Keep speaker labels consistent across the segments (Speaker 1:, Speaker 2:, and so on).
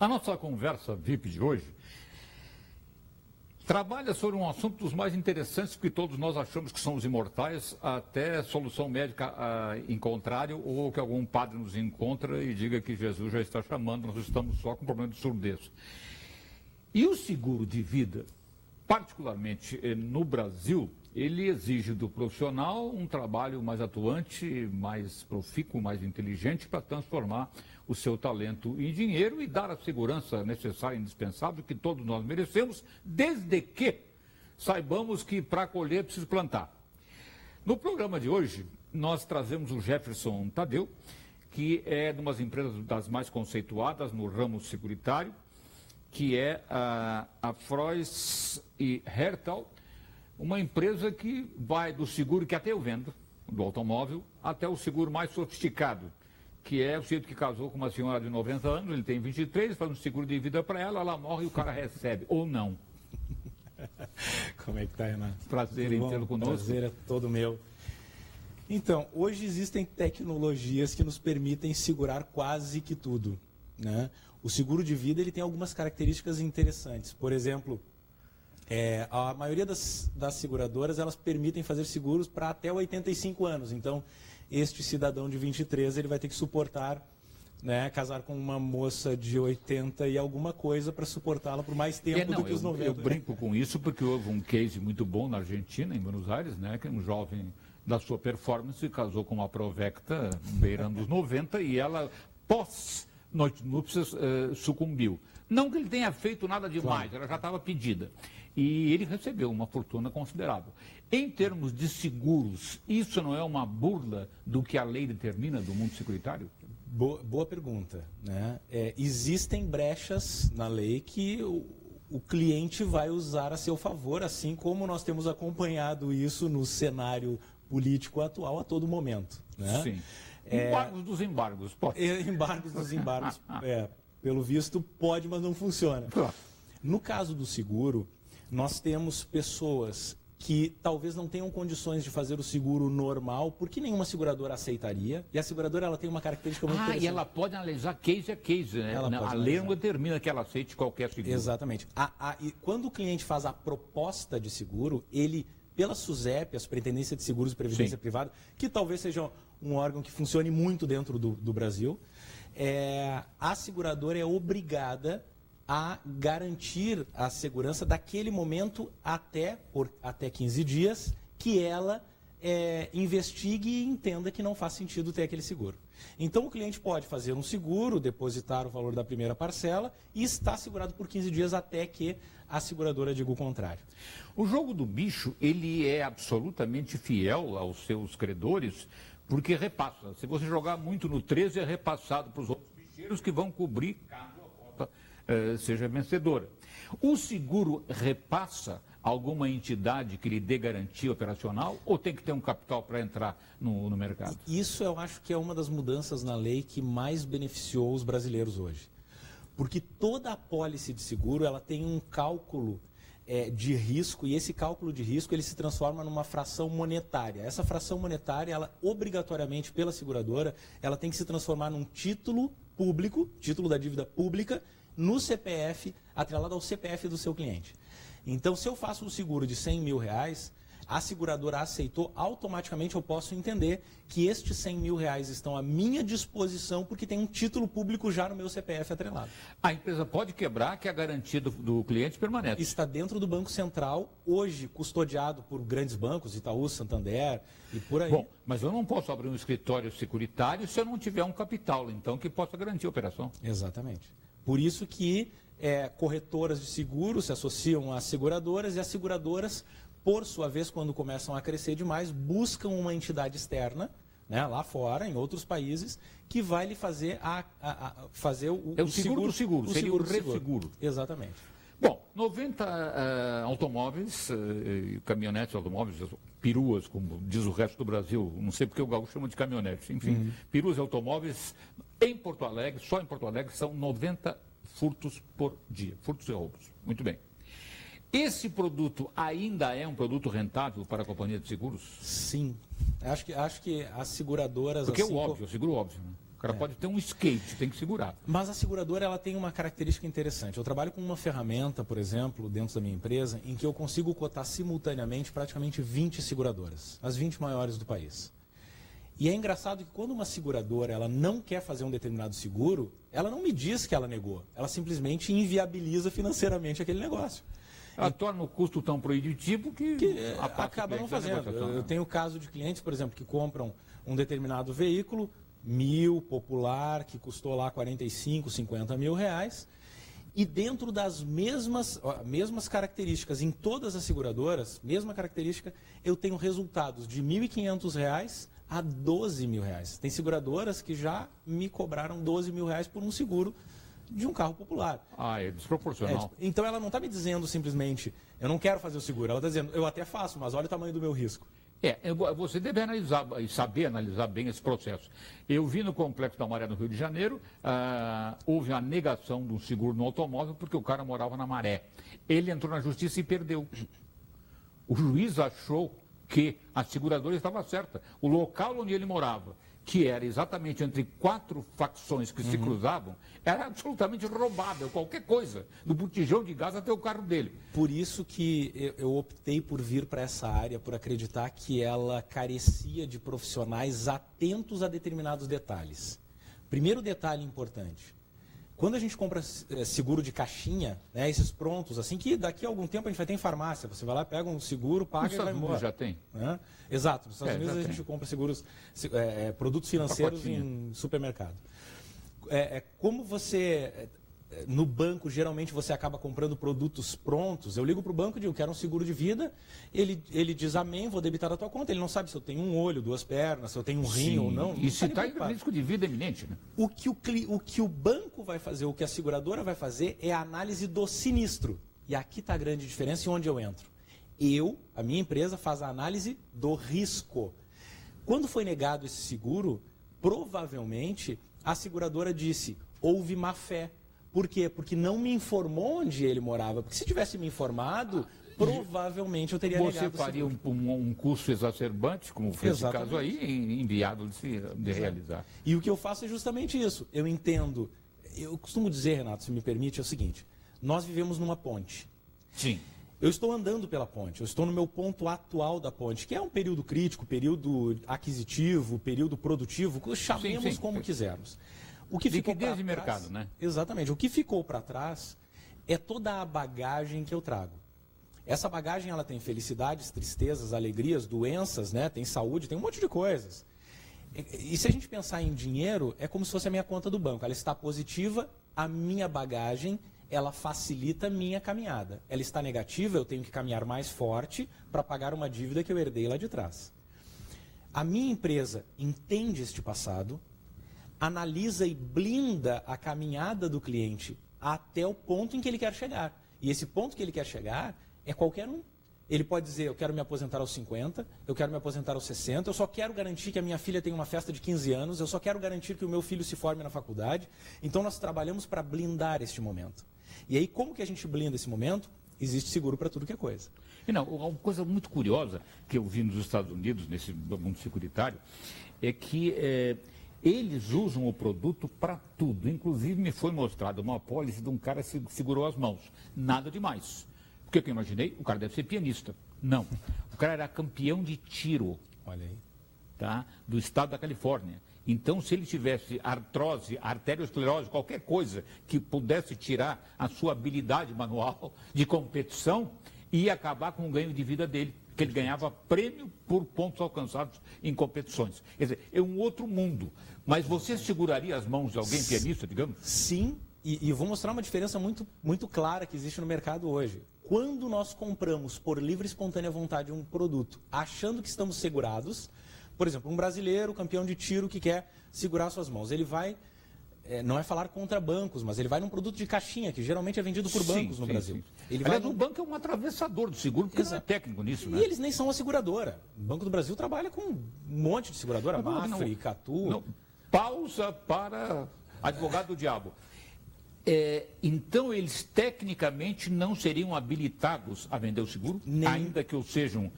Speaker 1: A nossa conversa VIP de hoje trabalha sobre um assunto dos mais interessantes que todos nós achamos que somos imortais, até solução médica em contrário, ou que algum padre nos encontra e diga que Jesus já está chamando, nós estamos só com problema de surdez. E o seguro de vida, particularmente no Brasil, ele exige do profissional um trabalho mais atuante, mais profícuo, mais inteligente para transformar o seu talento em dinheiro e dar a segurança necessária e indispensável que todos nós merecemos, desde que saibamos que para colher é preciso plantar. No programa de hoje, nós trazemos o Jefferson Tadeu, que é de umas empresas das mais conceituadas no ramo securitário, que é a Frois e Hertel, uma empresa que vai do seguro que até eu vendo, do automóvel, até o seguro mais sofisticado, que é o sujeito que casou com uma senhora de 90 anos, ele tem 23, faz um seguro de vida para ela morre e o cara recebe, ou não.
Speaker 2: Como é que tá, Renato?
Speaker 1: Prazer em tê-lo conosco.
Speaker 2: Prazer é todo meu. Então, hoje existem tecnologias que nos permitem segurar quase que tudo, né? O seguro de vida ele tem algumas características interessantes. Por exemplo, a maioria das seguradoras elas permitem fazer seguros para até 85 anos. Então, este cidadão de 23 ele vai ter que suportar, né, casar com uma moça de 80 e alguma coisa para suportá-la por mais tempo do que os 90.
Speaker 1: Eu brinco com isso porque houve um case muito bom na Argentina, em Buenos Aires, né, que um jovem da sua performance casou com uma provecta beirando os 90 e ela, pós-noite de núpcias, sucumbiu. Não que ele tenha feito nada demais, claro. Ela já estava pedida. E ele recebeu uma fortuna considerável. Em termos de seguros, isso não é uma burla do que a lei determina do mundo securitário?
Speaker 2: Boa pergunta, né? Existem brechas na lei que o cliente vai usar a seu favor, assim como nós temos acompanhado isso no cenário político atual a todo momento, né?
Speaker 1: Sim. Embargos dos embargos, pode.
Speaker 2: Embargos dos embargos, pelo visto pode, mas não funciona.
Speaker 1: Claro.
Speaker 2: No caso do seguro, nós temos pessoas que talvez não tenham condições de fazer o seguro normal, porque nenhuma seguradora aceitaria. E a seguradora ela tem uma característica muito interessante.
Speaker 1: E ela pode analisar case a case, né? A lei não determina que ela aceite qualquer seguro.
Speaker 2: Exatamente. E quando o cliente faz a proposta de seguro, ele, pela SUSEP, a Superintendência de Seguros e Previdência Privada, que talvez seja um órgão que funcione muito dentro do Brasil, a seguradora é obrigada a garantir a segurança daquele momento até 15 dias que ela investigue e entenda que não faz sentido ter aquele seguro. Então o cliente pode fazer um seguro, depositar o valor da primeira parcela e estar segurado por 15 dias até que a seguradora diga o contrário.
Speaker 1: O jogo do bicho, ele é absolutamente fiel aos seus credores, porque repassa. Se você jogar muito no 13, é repassado para os outros bicheiros que vão cobrir caso a cota seja vencedora. O seguro repassa alguma entidade que lhe dê garantia operacional ou tem que ter um capital para entrar no mercado?
Speaker 2: Isso eu acho que é uma das mudanças na lei que mais beneficiou os brasileiros hoje. Porque toda a apólice de seguro ela tem um cálculo de risco e esse cálculo de risco ele se transforma numa fração monetária. Essa fração monetária, ela obrigatoriamente pela seguradora, ela tem que se transformar num título público, título da dívida pública, no CPF, atrelado ao CPF do seu cliente. Então, se eu faço um seguro de R$100 mil, a seguradora aceitou, automaticamente eu posso entender que estes R$100 mil estão à minha disposição porque tem um título público já no meu CPF atrelado.
Speaker 1: A empresa pode quebrar que a garantia do cliente permanece.
Speaker 2: Está dentro do Banco Central, hoje custodiado por grandes bancos, Itaú, Santander e por aí.
Speaker 1: Bom, mas eu não posso abrir um escritório securitário se eu não tiver um capital, então, que possa garantir a operação.
Speaker 2: Exatamente. Por isso que corretoras de seguros se associam às seguradoras e as seguradoras, por sua vez, quando começam a crescer demais, buscam uma entidade externa, né, lá fora, em outros países, que vai lhe fazer, fazer o
Speaker 1: seguro do seguro, seria o resseguro.
Speaker 2: Exatamente.
Speaker 1: Bom, 90 automóveis, caminhonetes automóveis, peruas, como diz o resto do Brasil, não sei porque o gaúcho chama de caminhonetes, enfim, peruas e automóveis em Porto Alegre, só em Porto Alegre, são 90 furtos por dia, furtos e roubos. Muito bem. Esse produto ainda é um produto rentável para a companhia de seguros?
Speaker 2: Sim. Acho que as seguradoras...
Speaker 1: Porque assim, o seguro óbvio, né? cara pode ter um skate, tem que segurar.
Speaker 2: Mas a seguradora ela tem uma característica interessante. Eu trabalho com uma ferramenta, por exemplo, dentro da minha empresa, em que eu consigo cotar simultaneamente praticamente 20 seguradoras, as 20 maiores do país. E é engraçado que quando uma seguradora ela não quer fazer um determinado seguro, ela não me diz que ela negou. Ela simplesmente inviabiliza financeiramente aquele negócio.
Speaker 1: Ela torna o custo tão proibitivo que
Speaker 2: acaba não fazendo. Eu tenho caso de clientes, por exemplo, que compram um determinado veículo, 1.000, popular, que custou lá 45, 50 mil reais, e dentro das mesmas características em todas as seguradoras, mesma característica, eu tenho resultados de R$ 1.500 a R$ 12 mil. Tem seguradoras que já me cobraram R$ 12 mil por um seguro de um carro popular.
Speaker 1: É desproporcional.
Speaker 2: Então ela não está me dizendo simplesmente, eu não quero fazer o seguro. Ela está dizendo, eu até faço, mas olha o tamanho do meu risco.
Speaker 1: Você deve analisar e saber analisar bem esse processo. Eu vi no Complexo da Maré, no Rio de Janeiro, houve a negação de um seguro no automóvel porque o cara morava na Maré. Ele entrou na justiça e perdeu. O juiz achou que a seguradora estava certa. O local onde ele morava, que era exatamente entre 4 facções que se cruzavam, era absolutamente roubável, qualquer coisa, do botijão de gás até o carro dele.
Speaker 2: Por isso que eu optei por vir para essa área, por acreditar que ela carecia de profissionais atentos a determinados detalhes. Primeiro detalhe importante, quando a gente compra seguro de caixinha, né, esses prontos, assim que daqui a algum tempo a gente vai ter em farmácia, você vai lá, pega um seguro, paga e vai embora.
Speaker 1: Já tem.
Speaker 2: Né? Exato, nos Estados Unidos a gente compra seguros, produtos financeiros em supermercado. Como você, no banco, geralmente você acaba comprando produtos prontos, eu ligo para o banco e digo, quero um seguro de vida, ele diz amém, vou debitar da tua conta, ele não sabe se eu tenho um olho, 2 pernas, se eu tenho um rim ou não.
Speaker 1: E se está em risco de vida iminente, né?
Speaker 2: O que o banco vai fazer, o que a seguradora vai fazer é a análise do sinistro. E aqui está a grande diferença e onde eu entro. A minha empresa, faz a análise do risco. Quando foi negado esse seguro, provavelmente a seguradora disse, houve má fé. Por quê? Porque não me informou onde ele morava. Porque se tivesse me informado, provavelmente eu teria negado.
Speaker 1: Você faria um custo exacerbante, como foi esse caso aí, inviável de realizar.
Speaker 2: E o que eu faço é justamente isso. Eu entendo. Eu costumo dizer, Renato, se me permite, é o seguinte. Nós vivemos numa ponte.
Speaker 1: Sim.
Speaker 2: Eu estou andando pela ponte, eu estou no meu ponto atual da ponte, que é um período crítico, período aquisitivo, período produtivo, chamemos como quisermos. O que ficou
Speaker 1: liquidez
Speaker 2: de
Speaker 1: mercado, né?
Speaker 2: Exatamente. O que ficou para trás é toda a bagagem que eu trago. Essa bagagem ela tem felicidades, tristezas, alegrias, doenças, né? Tem saúde, tem um monte de coisas. E se a gente pensar em dinheiro, é como se fosse a minha conta do banco. Ela está positiva, a minha bagagem, ela facilita a minha caminhada. Ela está negativa, eu tenho que caminhar mais forte para pagar uma dívida que eu herdei lá de trás. A minha empresa entende este passado, analisa e blinda a caminhada do cliente até o ponto em que ele quer chegar. E esse ponto que ele quer chegar é qualquer um. Ele pode dizer, eu quero me aposentar aos 50, eu quero me aposentar aos 60, eu só quero garantir que a minha filha tenha uma festa de 15 anos, eu só quero garantir que o meu filho se forme na faculdade. Então nós trabalhamos para blindar este momento. E aí como que a gente blinda esse momento? Existe seguro para tudo que é coisa.
Speaker 1: E não, uma coisa muito curiosa que eu vi nos Estados Unidos, nesse mundo securitário, é que eles usam o produto para tudo. Inclusive me foi mostrada uma apólice de um cara que segurou as mãos. Nada demais. Porque eu imaginei, o cara deve ser pianista. Não. O cara era campeão de tiro.
Speaker 2: Olha aí.
Speaker 1: Tá? Do estado da Califórnia. Então, se ele tivesse artrose, arteriosclerose, qualquer coisa que pudesse tirar a sua habilidade manual de competição, ia acabar com o ganho de vida dele, que ele ganhava prêmio por pontos alcançados em competições. Quer dizer, é um outro mundo. Mas você seguraria as mãos de alguém pianista, digamos?
Speaker 2: Sim, e vou mostrar uma diferença muito, muito clara que existe no mercado hoje. Quando nós compramos por livre e espontânea vontade um produto, achando que estamos segurados, por exemplo, um brasileiro campeão de tiro que quer segurar suas mãos, ele vai, não é falar contra bancos, mas ele vai num produto de caixinha, que geralmente é vendido por bancos no Brasil.
Speaker 1: Sim.
Speaker 2: Ele
Speaker 1: Aliás, o banco é um atravessador do seguro, porque não é técnico nisso, né?
Speaker 2: E eles nem são uma seguradora. O Banco do Brasil trabalha com um monte de seguradora, Mafre, Catu.
Speaker 1: Pausa para advogado do diabo. Então, eles tecnicamente não seriam habilitados a vender o seguro? Ainda que o sejam,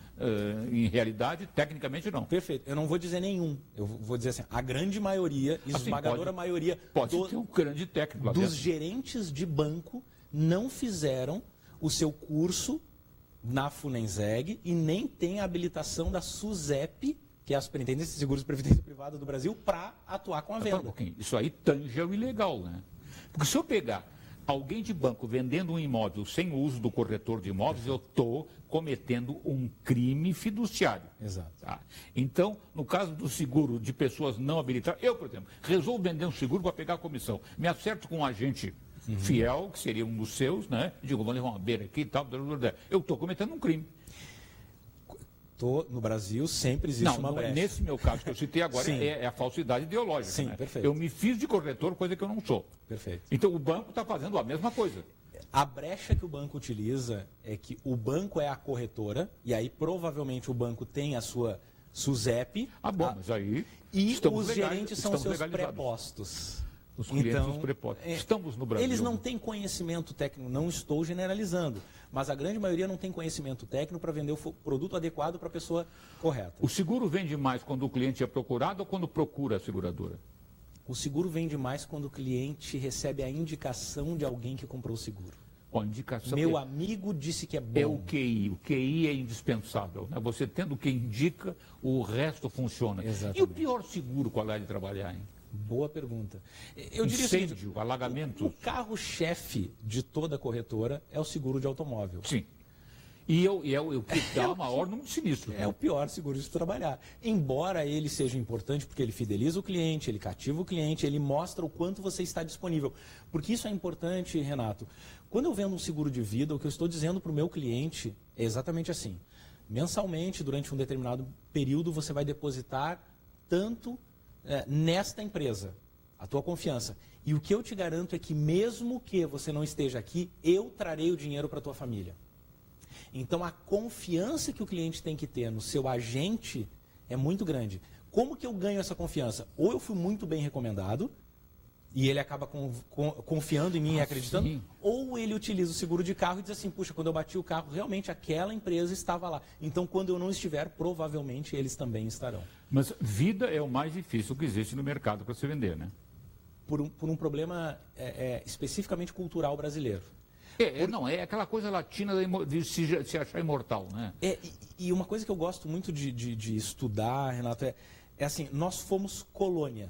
Speaker 1: em realidade, tecnicamente não.
Speaker 2: Perfeito. Eu não vou dizer nenhum. Eu vou dizer assim, a grande maioria, esmagadora maioria...
Speaker 1: Pode ter um grande técnico lá
Speaker 2: dos
Speaker 1: dentro.
Speaker 2: Gerentes de banco não fizeram o seu curso na Funenseg e nem tem a habilitação da SUSEP, que é a Superintendência de Seguros e Previdência Privada do Brasil, para atuar com a venda.
Speaker 1: Isso aí tange o ilegal, né? Porque se eu pegar alguém de banco vendendo um imóvel sem o uso do corretor de imóveis, eu estou cometendo um crime fiduciário.
Speaker 2: Exato.
Speaker 1: Tá? Então, no caso do seguro de pessoas não habilitadas, eu, por exemplo, resolvo vender um seguro para pegar a comissão. Me acerto com um agente fiel, que seria um dos seus, digo, vamos levar uma beira aqui e tal, eu estou cometendo um crime.
Speaker 2: No Brasil sempre existe uma brecha.
Speaker 1: Nesse meu caso que eu citei agora é a falsidade ideológica.
Speaker 2: Sim, perfeito.
Speaker 1: Eu me fiz de corretor, coisa que eu não sou.
Speaker 2: Perfeito.
Speaker 1: Então o banco está fazendo a mesma coisa.
Speaker 2: A brecha que o banco utiliza é que o banco é a corretora, e aí provavelmente o banco tem a sua SUSEP.
Speaker 1: Mas aí
Speaker 2: e os gerentes são seus prepostos.
Speaker 1: Os clientes, os prepostos. Estamos no Brasil.
Speaker 2: Eles não têm conhecimento técnico, não estou generalizando, mas a grande maioria não tem conhecimento técnico para vender o produto adequado para a pessoa correta.
Speaker 1: O seguro vende mais quando o cliente é procurado ou quando procura a seguradora?
Speaker 2: O seguro vende mais quando o cliente recebe a indicação de alguém que comprou o seguro.
Speaker 1: Indicação
Speaker 2: Meu amigo disse que é bom.
Speaker 1: É o QI. O QI é indispensável. Né? Você tendo o que indica, o resto funciona.
Speaker 2: Exatamente.
Speaker 1: E o pior seguro qual é de trabalhar, hein?
Speaker 2: Boa pergunanta. Eu diria
Speaker 1: Incêndio, alagamento.
Speaker 2: O carro-chefe de toda corretora é o seguro de automóvel.
Speaker 1: Sim. E é o que dá o maior número de sinistros.
Speaker 2: É o pior seguro de se trabalhar. Embora ele seja importante porque ele fideliza o cliente, ele cativa o cliente, ele mostra o quanto você está disponível. Porque isso é importante, Renato. Quando eu vendo um seguro de vida, o que eu estou dizendo para o meu cliente é exatamente assim. Mensalmente, durante um determinado período, você vai depositar tanto nesta empresa, a tua confiança. E o que eu te garanto é que mesmo que você não esteja aqui, eu trarei o dinheiro para a tua família. Então a confiança que o cliente tem que ter no seu agente é muito grande. Como que eu ganho essa confiança? Ou eu fui muito bem recomendado e ele acaba confiando em mim e acreditando,
Speaker 1: sim.
Speaker 2: Ou ele utiliza o seguro de carro e diz assim, puxa, quando eu bati o carro, realmente aquela empresa estava lá. Então, quando eu não estiver, provavelmente eles também estarão.
Speaker 1: Mas vida é o mais difícil que existe no mercado para se vender, né?
Speaker 2: Por um problema especificamente cultural brasileiro.
Speaker 1: É aquela coisa latina de se achar imortal, né?
Speaker 2: E uma coisa que eu gosto muito de estudar, Renato, é assim, nós fomos colônia.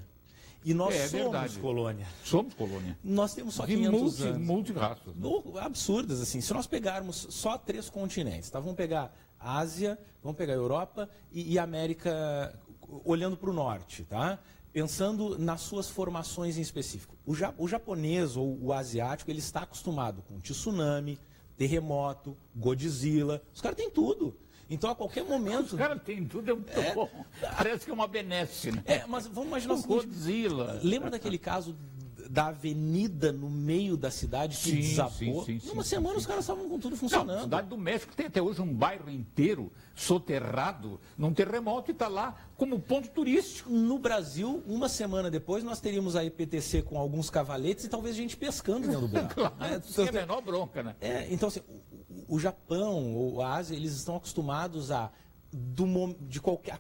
Speaker 2: E nós somos
Speaker 1: verdade.
Speaker 2: Colônia.
Speaker 1: Somos colônia.
Speaker 2: Nós temos só 500 anos.
Speaker 1: Multirraças. Né?
Speaker 2: Absurdas, assim. Se nós pegarmos só 3 continentes, tá? Vamos pegar Ásia, vamos pegar Europa e América, olhando para o norte, tá? Pensando nas suas formações em específico. O japonês ou o asiático, ele está acostumado com tsunami, terremoto, Godzilla. Os caras têm tudo. Então, a qualquer momento...
Speaker 1: Os caras têm tudo, é muito bom. Parece que é uma benesse, né?
Speaker 2: Mas vamos imaginar o seguinte,
Speaker 1: Godzilla.
Speaker 2: Lembra daquele caso da avenida no meio da cidade que desabou? Numa semana os caras estavam com tudo funcionando.
Speaker 1: A cidade do México tem até hoje um bairro inteiro soterrado num terremoto e está lá como ponto turístico.
Speaker 2: No Brasil, uma semana depois, nós teríamos a EPTC com alguns cavaletes e talvez gente pescando dentro do buraco.
Speaker 1: Claro, é a menor bronca, né?
Speaker 2: Então, assim, o Japão ou a Ásia, eles estão acostumados a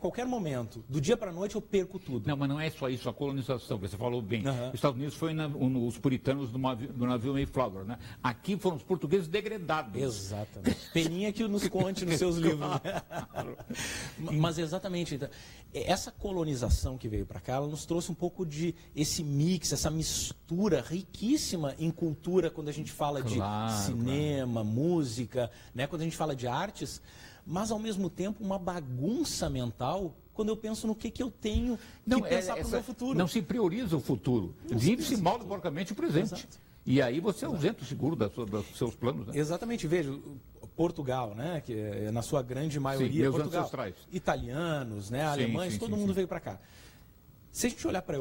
Speaker 2: qualquer momento, do dia para a noite, eu perco tudo.
Speaker 1: Não, mas não é só isso, a colonização, que você falou bem.
Speaker 2: Uhum.
Speaker 1: Os Estados Unidos foi os puritanos do navio Mayflower, né? Aqui foram os portugueses degradados.
Speaker 2: Exatamente. Peninha que nos conte nos seus livros. Mas exatamente, então, essa colonização que veio para cá, ela nos trouxe um pouco de esse mix, essa mistura riquíssima em cultura, quando a gente fala de cinema, música, né? Quando a gente fala de artes, mas ao mesmo tempo uma bagunça mental quando eu penso no que eu tenho que pensar para o meu futuro.
Speaker 1: Não se prioriza o futuro, vive-se mal e porcamente o presente.
Speaker 2: Exato.
Speaker 1: E aí você ausenta o seguro dos seus planos. Né?
Speaker 2: Exatamente, veja, Portugal, né, que é, na sua grande maioria, Portugal,
Speaker 1: ancestrais.
Speaker 2: Italianos, né, alemães, todo mundo veio para cá. Se a gente olhar para a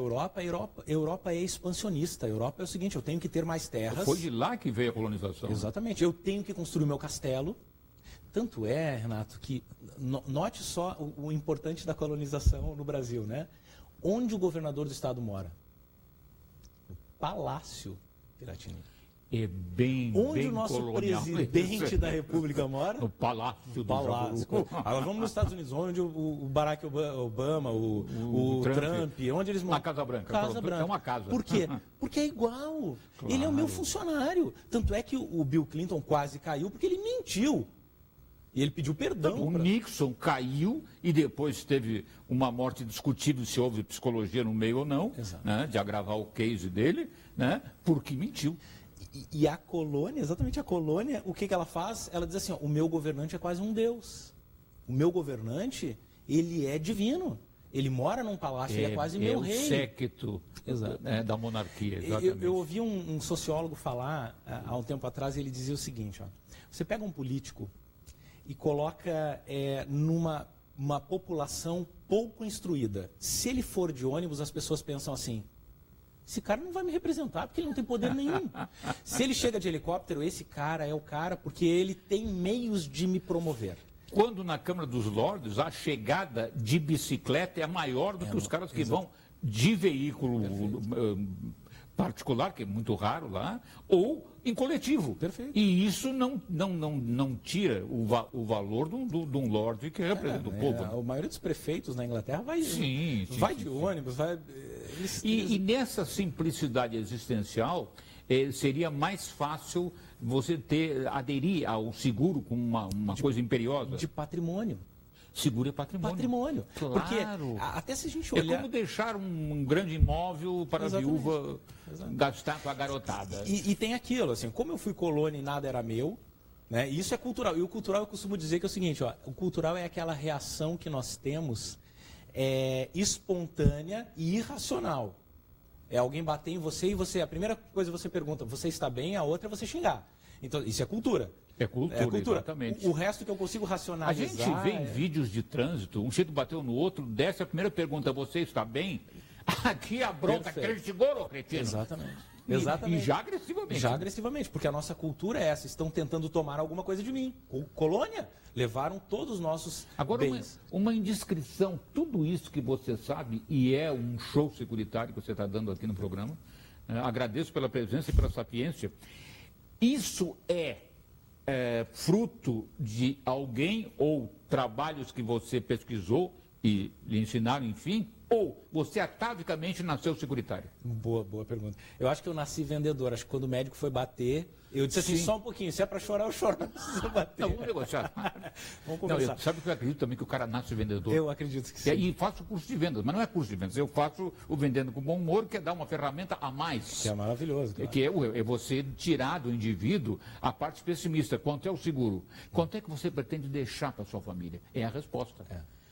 Speaker 2: Europa é expansionista. A Europa é o seguinte, eu tenho que ter mais terras.
Speaker 1: Foi de lá que veio a colonização.
Speaker 2: Exatamente, eu tenho que construir o meu castelo. Tanto é, Renato, que note só o importante da colonização no Brasil, né? Onde o governador do estado mora? No palácio. Piratini.
Speaker 1: É bem
Speaker 2: Onde
Speaker 1: bem
Speaker 2: o nosso
Speaker 1: colonial.
Speaker 2: presidente da República mora?
Speaker 1: No Palácio do
Speaker 2: Palácio.
Speaker 1: Jaburu.
Speaker 2: Agora vamos nos Estados Unidos, onde o Barack Obama, o Trump, onde eles moram?
Speaker 1: Na Casa Branca.
Speaker 2: Casa Branca.
Speaker 1: É uma casa.
Speaker 2: Por quê? Porque é igual.
Speaker 1: Claro.
Speaker 2: Ele é o meu funcionário. Tanto é que o Bill Clinton quase caiu porque ele mentiu. E ele pediu perdão.
Speaker 1: O Nixon caiu e depois teve uma morte discutível se houve psicologia no meio ou não, né, de agravar o case dele, né, porque mentiu.
Speaker 2: E a colônia, exatamente a colônia, o que ela faz? Ela diz assim, ó, o meu governante é quase um deus. O meu governante, ele é divino. Ele mora num palácio, ele é quase meu rei.
Speaker 1: É o séquito da monarquia, exatamente.
Speaker 2: Eu ouvi um sociólogo falar há um tempo atrás, e ele dizia o seguinte, ó, você pega um político e coloca numa população pouco instruída. Se ele for de ônibus, as pessoas pensam assim, esse cara não vai me representar porque ele não tem poder nenhum. Se ele chega de helicóptero, esse cara é o cara porque ele tem meios de me promover.
Speaker 1: Quando na Câmara dos Lordes a chegada de bicicleta é maior do que os caras que vão de veículo particular, que é muito raro lá, ou em coletivo.
Speaker 2: Perfeito.
Speaker 1: E isso não tira o valor de um lorde que representa o povo.
Speaker 2: A maioria dos prefeitos na Inglaterra vai de ônibus, vai...
Speaker 1: E nessa simplicidade existencial, seria mais fácil você aderir ao seguro como uma coisa imperiosa.
Speaker 2: De patrimônio.
Speaker 1: Seguro é patrimônio.
Speaker 2: Patrimônio.
Speaker 1: Claro.
Speaker 2: Porque até se a gente olhar...
Speaker 1: É como deixar um grande imóvel para a viúva gastar com a garotada.
Speaker 2: E tem aquilo, assim, como eu fui colônia e nada era meu, né? Isso é cultural. E o cultural eu costumo dizer que é o seguinte, ó, o cultural é aquela reação que nós temos espontânea e irracional. É alguém bater em você e a primeira coisa que você pergunta, você está bem? A outra é você xingar. Então, isso é cultura.
Speaker 1: É cultura, exatamente.
Speaker 2: O resto que eu consigo racionalizar...
Speaker 1: A gente vê em vídeos de trânsito, um sujeito bateu no outro, desce a primeira pergunta, você está bem? Aqui a bronca, cretino, cretino.
Speaker 2: Exatamente.
Speaker 1: E já agressivamente.
Speaker 2: Já agressivamente, porque a nossa cultura é essa, estão tentando tomar alguma coisa de mim. Colônia, levaram todos os nossos bens.
Speaker 1: Uma indiscrição, tudo isso que você sabe, e é um show securitário que você está dando aqui no programa, agradeço pela presença e pela sapiência, isso é fruto de alguém ou trabalhos que você pesquisou e lhe ensinaram, enfim, ou você atavicamente nasceu securitário?
Speaker 2: Boa pergunta. Eu acho que eu nasci vendedor. Acho que quando o médico foi bater, eu disse assim, só um pouquinho, se é para chorar, eu choro, não precisa bater.
Speaker 1: Não, vamos negociar.
Speaker 2: Vamos conversar.
Speaker 1: Sabe que eu acredito também que o cara nasce vendedor?
Speaker 2: Eu acredito que sim.
Speaker 1: E faço curso de vendas, mas não é curso de vendas. Eu faço o vendendo com bom humor, que é dar uma ferramenta a mais.
Speaker 2: Que é maravilhoso. Claro.
Speaker 1: Que é você tirar do indivíduo a parte pessimista. Quanto é o seguro? Quanto é que você pretende deixar para sua família? É a resposta.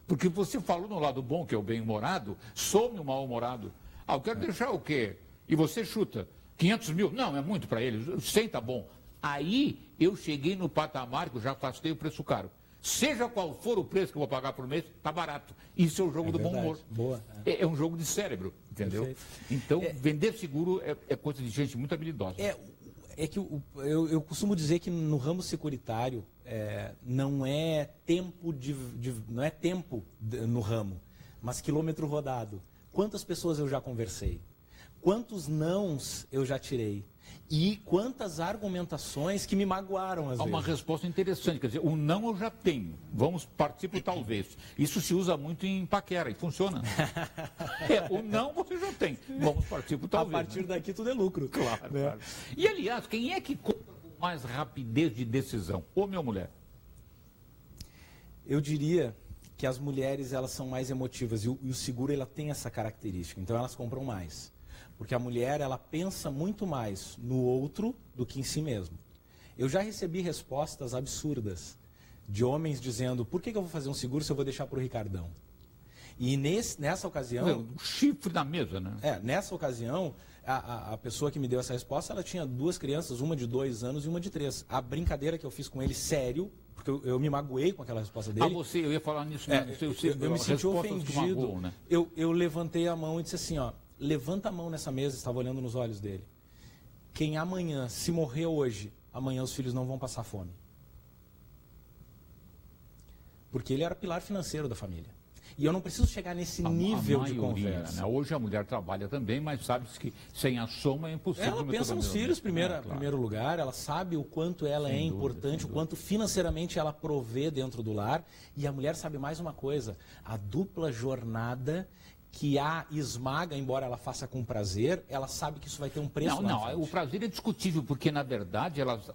Speaker 1: Porque você falou no lado bom, que é o bem-humorado, some o mal-humorado. Eu quero deixar o quê? E você chuta. 500 mil? Não, é muito para ele. 100 tá bom. Aí eu cheguei no patamar que eu já afastei o preço caro. Seja qual for o preço que eu vou pagar por mês, tá barato. Isso é o jogo do bom humor.
Speaker 2: Boa.
Speaker 1: É um jogo de cérebro, entendeu? Perfeito. Então, vender seguro é coisa de gente muito habilidosa.
Speaker 2: É que eu costumo dizer que no ramo securitário não é tempo no ramo, mas quilômetro rodado. Quantas pessoas eu já conversei? Quantos nãos eu já tirei? E quantas argumentações que me magoaram às vezes.
Speaker 1: Uma resposta interessante, quer dizer, o não eu já tenho, vamos partir para o talvez. Isso se usa muito em paquera e funciona. O não você já tem, vamos partir para o talvez.
Speaker 2: A partir daqui tudo é lucro.
Speaker 1: Claro, claro. E aliás, quem é que conta com mais rapidez de decisão? Homem ou mulher?
Speaker 2: Eu diria que as mulheres elas são mais emotivas e o seguro ela tem essa característica, então elas compram mais. Porque a mulher, ela pensa muito mais no outro do que em si mesmo. Eu já recebi respostas absurdas de homens dizendo, por que eu vou fazer um seguro se eu vou deixar para o Ricardão? E nessa ocasião...
Speaker 1: O chifre na mesa, né?
Speaker 2: Nessa ocasião, a pessoa que me deu essa resposta, ela tinha 2 crianças, uma de 2 anos e uma de 3. A brincadeira que eu fiz com ele, sério, porque eu me magoei com aquela resposta dele.
Speaker 1: Eu ia falar nisso.
Speaker 2: Eu me senti ofendido.
Speaker 1: Magoam, né?
Speaker 2: Eu levantei a mão e disse assim, levanta a mão nessa mesa, estava olhando nos olhos dele. Quem amanhã, se morrer hoje, amanhã os filhos não vão passar fome. Porque ele era pilar financeiro da família. E eu não preciso chegar nesse nível de conversa.
Speaker 1: Né? Hoje a mulher trabalha também, mas sabe-se que sem a soma é impossível.
Speaker 2: Ela pensa nos filhos em primeiro lugar, ela sabe o quanto ela é importante, o quanto financeiramente ela provê dentro do lar. E a mulher sabe mais uma coisa, a dupla jornada que a esmaga, embora ela faça com prazer, ela sabe que isso vai ter um preço.
Speaker 1: Não, o prazer é discutível, porque na verdade elas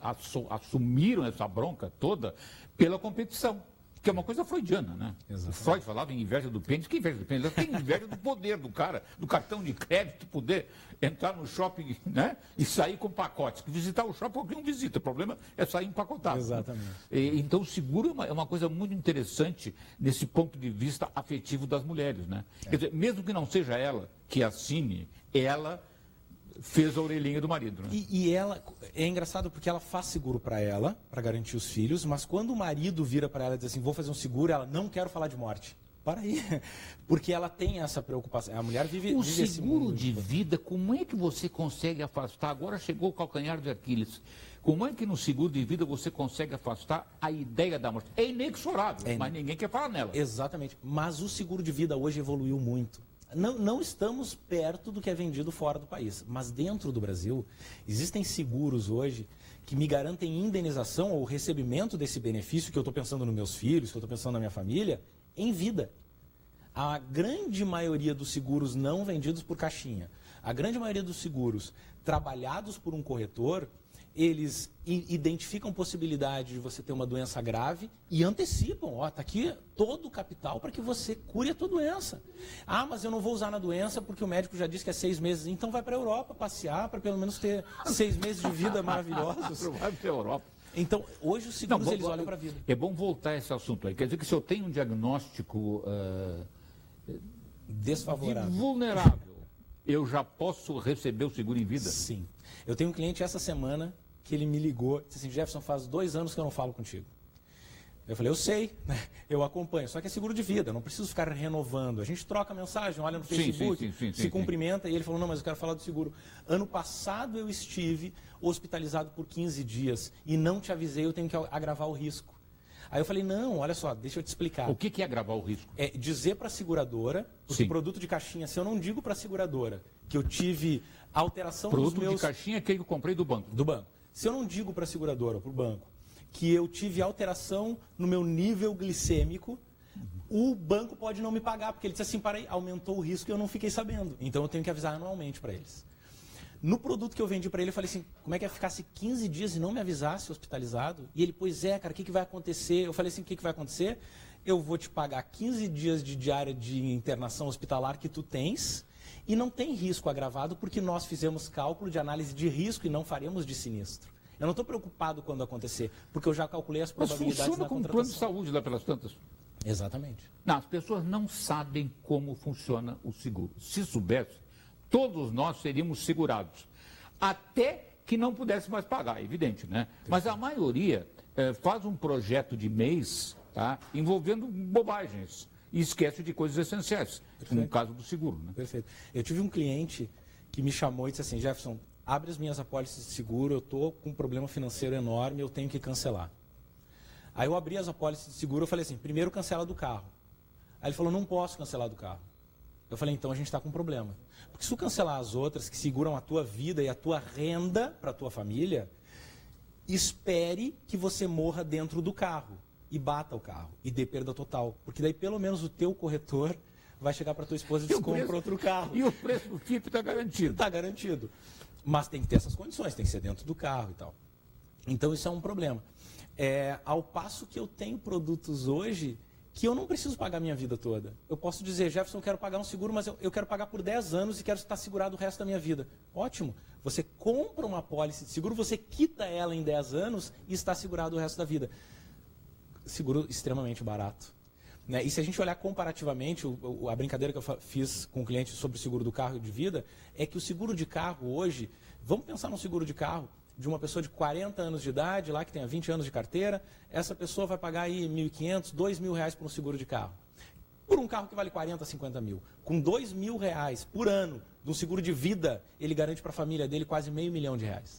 Speaker 1: assumiram essa bronca toda pela competição. Que é uma coisa freudiana, né? Exatamente. O Freud falava em inveja do pênis. Que inveja do pênis? Tem inveja do poder do cara, do cartão de crédito, poder entrar no shopping, né? E sair com pacotes. Visitar o shopping, qualquer um visita. O problema é sair empacotado.
Speaker 2: Exatamente.
Speaker 1: Então, o seguro é uma coisa muito interessante nesse ponto de vista afetivo das mulheres, né? Quer dizer, mesmo que não seja ela que assine, ela fez a orelhinha do marido, né?
Speaker 2: E ela, é engraçado porque ela faz seguro para ela, para garantir os filhos, mas quando o marido vira para ela e diz assim, vou fazer um seguro, ela não quer falar de morte. Para aí, porque ela tem essa preocupação. A mulher vive
Speaker 1: o
Speaker 2: esse
Speaker 1: seguro de vida, como é que você consegue afastar? Agora chegou o calcanhar de Aquiles. Como é que no seguro de vida você consegue afastar a ideia da morte? É inexorável, mas ninguém quer falar nela.
Speaker 2: Exatamente. Mas o seguro de vida hoje evoluiu muito. Não estamos perto do que é vendido fora do país, mas dentro do Brasil existem seguros hoje que me garantem indenização ou recebimento desse benefício que eu estou pensando nos meus filhos, que eu estou pensando na minha família, em vida. A grande maioria dos seguros não vendidos por caixinha, a grande maioria dos seguros trabalhados por um corretor, eles identificam possibilidade de você ter uma doença grave e antecipam, está aqui todo o capital para que você cure a tua doença. Ah, mas eu não vou usar na doença porque o médico já disse que é 6 meses. Então vai para a Europa passear para pelo menos ter 6 meses de vida maravilhosos.
Speaker 1: Vai para a Europa.
Speaker 2: Então, hoje os seguros eles olham para a vida.
Speaker 1: É bom voltar a esse assunto aí. Quer dizer que se eu tenho um diagnóstico
Speaker 2: desfavorável,
Speaker 1: vulnerável, eu já posso receber o seguro em vida?
Speaker 2: Sim. Eu tenho um cliente essa semana que ele me ligou e disse assim, Jefferson, faz 2 anos que eu não falo contigo. Eu falei, eu sei, né? Eu acompanho, só que é seguro de vida, não preciso ficar renovando. A gente troca mensagem, olha no Facebook, se cumprimenta, e ele falou, não, mas eu quero falar do seguro. Ano passado eu estive hospitalizado por 15 dias e não te avisei, eu tenho que agravar o risco. Aí eu falei, não, olha só, deixa eu te explicar.
Speaker 1: O que é agravar o risco?
Speaker 2: É dizer para a seguradora, porque produto de caixinha, se eu não digo para a seguradora que eu tive alteração
Speaker 1: nos meus...
Speaker 2: Produto
Speaker 1: de caixinha é aquele que eu comprei do banco.
Speaker 2: Do banco. Se eu não digo para a seguradora ou para o banco que eu tive alteração no meu nível glicêmico, o banco pode não me pagar, porque ele disse assim, para aí, aumentou o risco e eu não fiquei sabendo. Então eu tenho que avisar anualmente para eles. No produto que eu vendi para ele, eu falei assim, como é que é ficasse 15 dias e não me avisasse hospitalizado? E ele, pois é, cara, o que vai acontecer? Eu falei assim, o que vai acontecer? Eu vou te pagar 15 dias de diária de internação hospitalar que tu tens, e não tem risco agravado porque nós fizemos cálculo de análise de risco e não faremos de sinistro. Eu não estou preocupado quando acontecer, porque eu já calculei as probabilidades da contratação.
Speaker 1: Mas funciona como plano de saúde lá pelas tantas?
Speaker 2: Exatamente.
Speaker 1: Não, as pessoas não sabem como funciona o seguro. Se soubessem, todos nós seríamos segurados. Até que não pudesse mais pagar, é evidente, né? Mas a maioria faz um projeto de mês, tá, envolvendo bobagens. E esquece de coisas essenciais, como no caso do seguro. Né?
Speaker 2: Perfeito. Eu tive um cliente que me chamou e disse assim, Jefferson, abre as minhas apólices de seguro, eu estou com um problema financeiro enorme, eu tenho que cancelar. Aí eu abri as apólices de seguro, eu falei assim, primeiro cancela do carro. Aí ele falou, não posso cancelar do carro. Eu falei, então a gente está com um problema. Porque se tu cancelar as outras que seguram a tua vida e a tua renda para a tua família, espere que você morra dentro do carro. E bata o carro, e dê perda total. Porque daí pelo menos o teu corretor vai chegar para tua esposa e diz, compra outro carro.
Speaker 1: E o preço do FIP está garantido.
Speaker 2: Está garantido. Mas tem que ter essas condições, tem que ser dentro do carro e tal. Então isso é um problema. Ao passo que eu tenho produtos hoje que eu não preciso pagar a minha vida toda. Eu posso dizer, Jefferson, eu quero pagar um seguro, mas eu quero pagar por 10 anos e quero estar segurado o resto da minha vida. Ótimo. Você compra uma apólice de seguro, você quita ela em 10 anos e está segurado o resto da vida. Seguro extremamente barato. Né? E se a gente olhar comparativamente, a brincadeira que eu fiz com o cliente sobre o seguro do carro e de vida, é que o seguro de carro hoje, vamos pensar num seguro de carro de uma pessoa de 40 anos de idade, lá que tenha 20 anos de carteira, essa pessoa vai pagar aí R$1.500, R$2.000 por um seguro de carro. Por um carro que vale 40, 50 mil. Com R$2.000 por ano de um seguro de vida, ele garante para a família dele quase R$500 mil.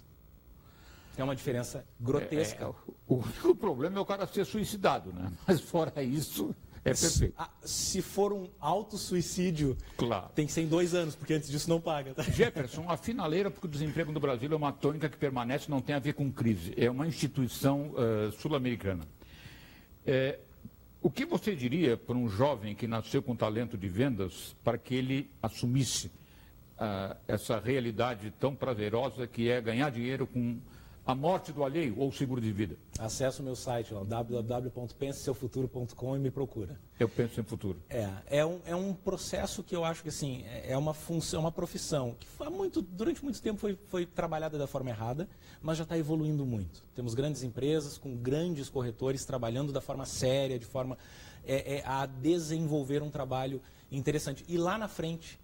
Speaker 2: É uma diferença grotesca.
Speaker 1: O problema é o cara ser suicidado, né? Mas fora isso, É perfeito.
Speaker 2: Se for um auto-suicídio,
Speaker 1: Claro.
Speaker 2: tem que ser em 2 anos, porque antes disso não paga. Tá?
Speaker 1: Jefferson, a finaleira, porque o desemprego no Brasil é uma tônica que permanece, não tem a ver com crise. É uma instituição sul-americana. O que você diria para um jovem que nasceu com talento de vendas para que ele assumisse essa realidade tão prazerosa que é ganhar dinheiro com a morte do alheio ou seguro de vida?
Speaker 2: Acesse o meu site, www.penseseufuturo.com, e me procura.
Speaker 1: Eu penso em futuro.
Speaker 2: É um processo que eu acho que assim, é uma função, uma profissão que durante muito tempo foi trabalhada da forma errada, mas já está evoluindo muito. Temos grandes empresas com grandes corretores trabalhando da forma séria, de forma a desenvolver um trabalho interessante. E lá na frente,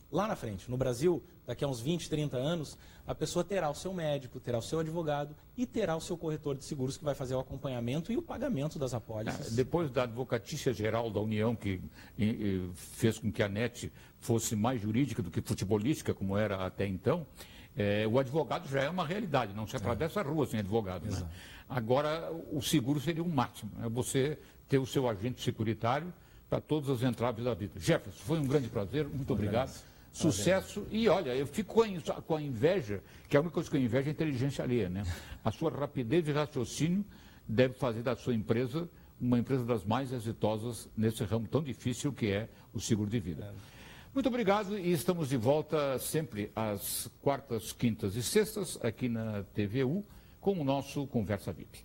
Speaker 2: no Brasil, daqui a uns 20, 30 anos, a pessoa terá o seu médico, terá o seu advogado e terá o seu corretor de seguros que vai fazer o acompanhamento e o pagamento das apólices.
Speaker 1: Depois da Advocatícia Geral da União, que fez com que a NET fosse mais jurídica do que futebolística, como era até então, o advogado já é uma realidade, não se atravessa a rua sem advogado. Né? Agora, o seguro seria o máximo, é você ter o seu agente securitário para todas as entraves da vida. Jefferson, foi um grande prazer, muito obrigado. Sucesso. E olha, eu fico com a inveja, que a única coisa que eu invejo é a inteligência alheia, né? A sua rapidez de raciocínio deve fazer da sua empresa uma empresa das mais exitosas nesse ramo tão difícil que é o seguro de vida. Muito obrigado e estamos de volta sempre às quartas, quintas e sextas aqui na TVU com o nosso Conversa VIP.